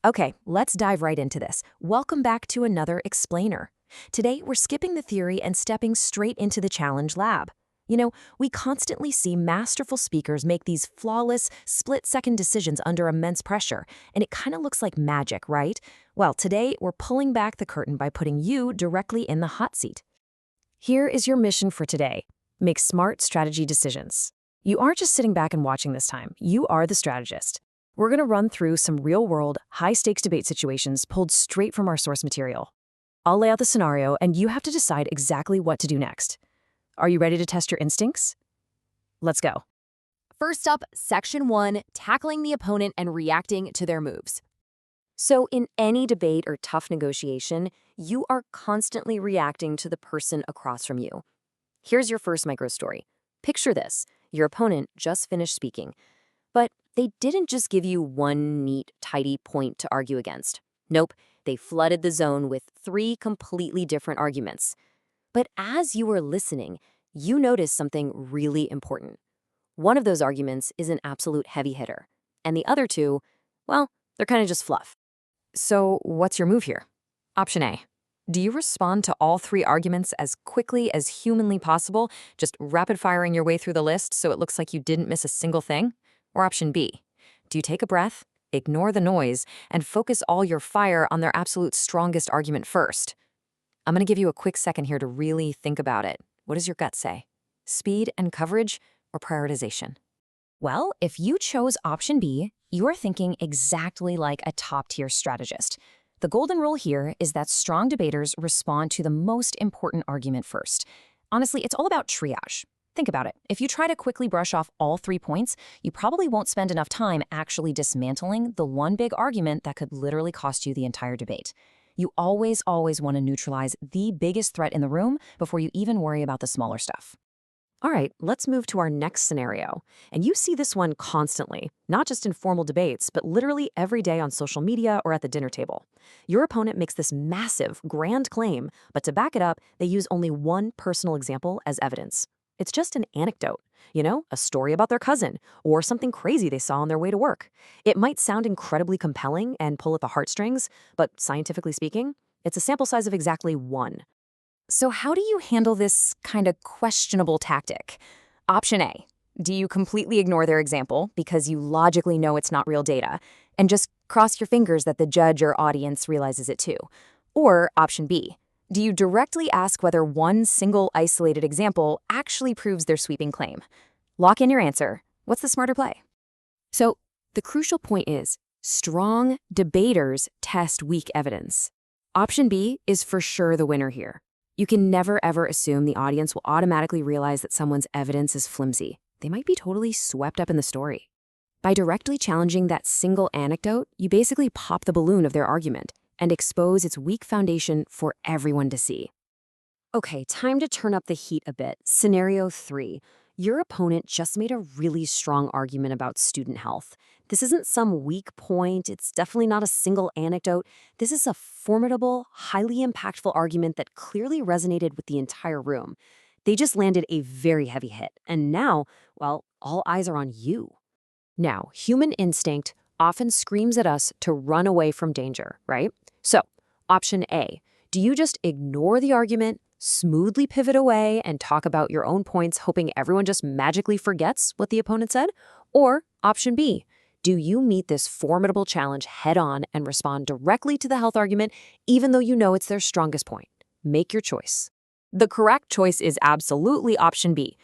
Okay, let's dive right into this. Welcome back to another explainer. Today, we're skipping the theory and stepping straight into the challenge lab. We constantly see masterful speakers make these flawless, split-second decisions under immense pressure, and it kind of looks like magic, right? Well, today, we're pulling back the curtain by putting you directly in the hot seat. Here is your mission for today. Make smart strategy decisions. You aren't just sitting back and watching this time. You are the strategist. We're going to run through some real-world, high-stakes debate situations pulled straight from our source material. I'll lay out the scenario, and you have to decide exactly what to do next. Are you ready to test your instincts? Let's go. First up, Section 1, tackling the opponent and reacting to their moves. So in any debate or tough negotiation, you are constantly reacting to the person across from you. Here's your first micro-story. Picture this. Your opponent just finished speaking, but they didn't just give you one neat, tidy point to argue against. Nope, they flooded the zone with 3 completely different arguments. But as you were listening, you noticed something really important. One of those arguments is an absolute heavy hitter, and the other 2, well, they're kind of just fluff. So what's your move here? Option A. Do you respond to all 3 arguments as quickly as humanly possible, just rapid-firing your way through the list so it looks like you didn't miss a single thing? Or option B. Do you take a breath, ignore the noise, and focus all your fire on their absolute strongest argument first? I'm going to give you a quick second here to really think about it. What does your gut say? Speed and coverage or prioritization? Well, if you chose option B, you are thinking exactly like a top-tier strategist. The golden rule here is that strong debaters respond to the most important argument first. Honestly, it's all about triage. Think about it. If you try to quickly brush off all 3 points, you probably won't spend enough time actually dismantling the one big argument that could literally cost you the entire debate. You always want to neutralize the biggest threat in the room before you even worry about the smaller stuff. All right, let's move to our next scenario. And you see this one constantly, not just in formal debates, but literally every day on social media or at the dinner table. Your opponent makes this massive, grand claim, but to back it up, they use only one personal example as evidence. It's just an anecdote, a story about their cousin or something crazy they saw on their way to work. It might sound incredibly compelling and pull at the heartstrings, but scientifically speaking, it's a sample size of exactly 1. So how do you handle this kind of questionable tactic? Option A. Do you completely ignore their example because you logically know it's not real data and just cross your fingers that the judge or audience realizes it too? Or option B. Do you directly ask whether one single isolated example actually proves their sweeping claim? Lock in your answer. What's the smarter play? So the crucial point is, strong debaters test weak evidence. Option B is for sure the winner here. You can never ever assume the audience will automatically realize that someone's evidence is flimsy. They might be totally swept up in the story. By directly challenging that single anecdote, you basically pop the balloon of their argument and expose its weak foundation for everyone to see. Okay, time to turn up the heat a bit. Scenario 3. Your opponent just made a really strong argument about student health. This isn't some weak point. It's definitely not a single anecdote. This is a formidable, highly impactful argument that clearly resonated with the entire room. They just landed a very heavy hit. And now, well, all eyes are on you. Now, human instinct often screams at us to run away from danger, right? So, option A, do you just ignore the argument, smoothly pivot away, and talk about your own points, hoping everyone just magically forgets what the opponent said? Or option B, do you meet this formidable challenge head-on and respond directly to the health argument, even though you know it's their strongest point? Make your choice. The correct choice is absolutely option B.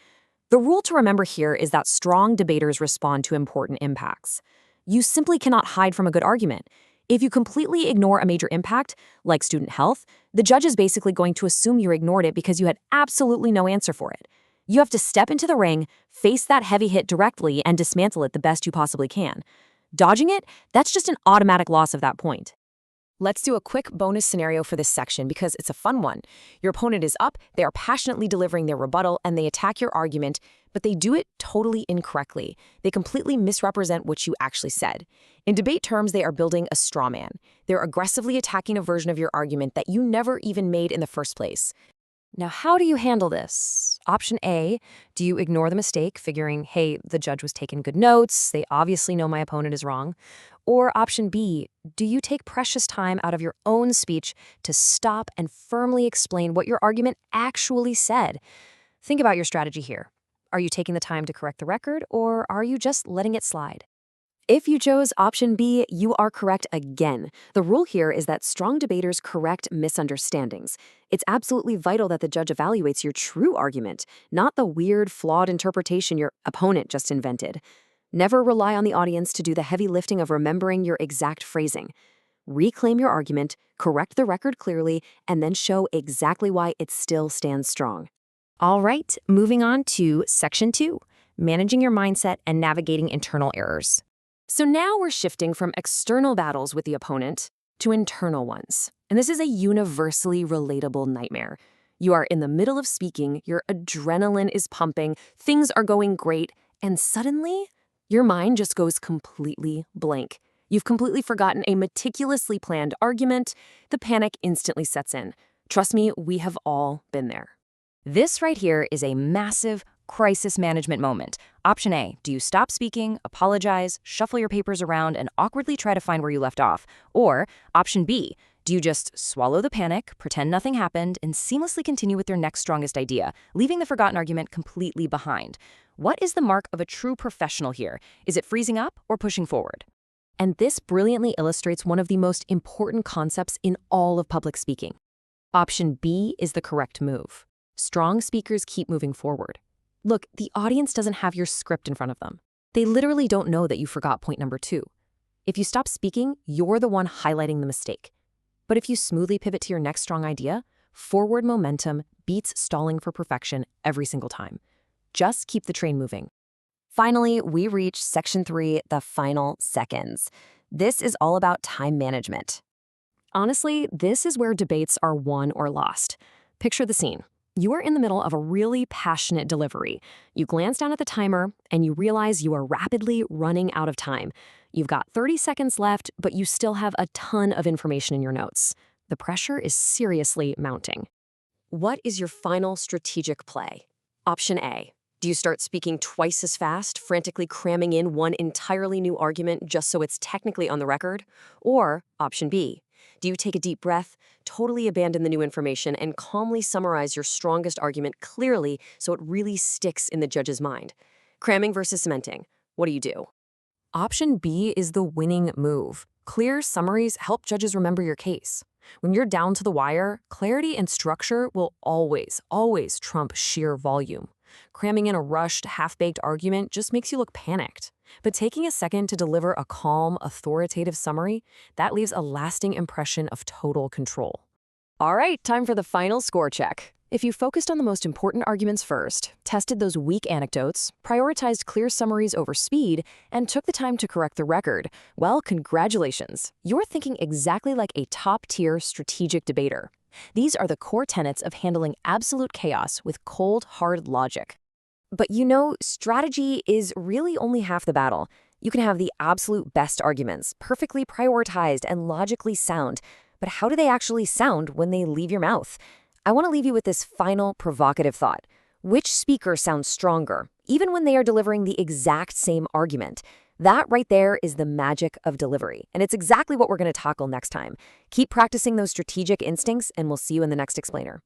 The rule to remember here is that strong debaters respond to important impacts. You simply cannot hide from a good argument. If you completely ignore a major impact, like student health, the judge is basically going to assume you ignored it because you had absolutely no answer for it. You have to step into the ring, face that heavy hit directly, and dismantle it the best you possibly can. Dodging it, that's just an automatic loss of that point. Let's do a quick bonus scenario for this section because it's a fun one. Your opponent is up, they are passionately delivering their rebuttal, and they attack your argument, but they do it totally incorrectly. They completely misrepresent what you actually said. In debate terms, they are building a straw man. They're aggressively attacking a version of your argument that you never even made in the first place. Now, how do you handle this? Option A, do you ignore the mistake, figuring, hey, the judge was taking good notes, they obviously know my opponent is wrong? Or option B, do you take precious time out of your own speech to stop and firmly explain what your argument actually said? Think about your strategy here. Are you taking the time to correct the record, or are you just letting it slide? If you chose option B, you are correct again. The rule here is that strong debaters correct misunderstandings. It's absolutely vital that the judge evaluates your true argument, not the weird, flawed interpretation your opponent just invented. Never rely on the audience to do the heavy lifting of remembering your exact phrasing. Reclaim your argument, correct the record clearly, and then show exactly why it still stands strong. All right, moving on to Section 2, managing your mindset and navigating internal errors. So now we're shifting from external battles with the opponent to internal ones. And this is a universally relatable nightmare. You are in the middle of speaking, your adrenaline is pumping, things are going great, and suddenly, your mind just goes completely blank. You've completely forgotten a meticulously planned argument. The panic instantly sets in. Trust me, we have all been there. This right here is a massive crisis management moment. Option A, do you stop speaking, apologize, shuffle your papers around, and awkwardly try to find where you left off? Or option B, do you just swallow the panic, pretend nothing happened, and seamlessly continue with your next strongest idea, leaving the forgotten argument completely behind? What is the mark of a true professional here? Is it freezing up or pushing forward? And this brilliantly illustrates one of the most important concepts in all of public speaking. Option B is the correct move. Strong speakers keep moving forward. Look, the audience doesn't have your script in front of them. They literally don't know that you forgot point number 2. If you stop speaking, you're the one highlighting the mistake. But if you smoothly pivot to your next strong idea, forward momentum beats stalling for perfection every single time. Just keep the train moving. Finally, we reach Section 3, the final seconds. This is all about time management. Honestly, this is where debates are won or lost. Picture the scene. You are in the middle of a really passionate delivery. You glance down at the timer, and you realize you are rapidly running out of time. You've got 30 seconds left, but you still have a ton of information in your notes. The pressure is seriously mounting. What is your final strategic play? Option A. Do you start speaking twice as fast, frantically cramming in one entirely new argument just so it's technically on the record? Or option B. Do you take a deep breath, totally abandon the new information, and calmly summarize your strongest argument clearly so it really sticks in the judge's mind? Cramming versus cementing. What do you do? Option B is the winning move. Clear summaries help judges remember your case. When you're down to the wire, clarity and structure will always trump sheer volume. Cramming in a rushed, half-baked argument just makes you look panicked. But taking a second to deliver a calm, authoritative summary, that leaves a lasting impression of total control. All right, time for the final score check. If you focused on the most important arguments first, tested those weak anecdotes, prioritized clear summaries over speed, and took the time to correct the record, well, congratulations. You're thinking exactly like a top-tier strategic debater. These are the core tenets of handling absolute chaos with cold, hard logic. But you know, strategy is really only half the battle. You can have the absolute best arguments, perfectly prioritized and logically sound, but how do they actually sound when they leave your mouth? I want to leave you with this final provocative thought. Which speaker sounds stronger, even when they are delivering the exact same argument? That right there is the magic of delivery, and it's exactly what we're going to tackle next time. Keep practicing those strategic instincts, and we'll see you in the next explainer.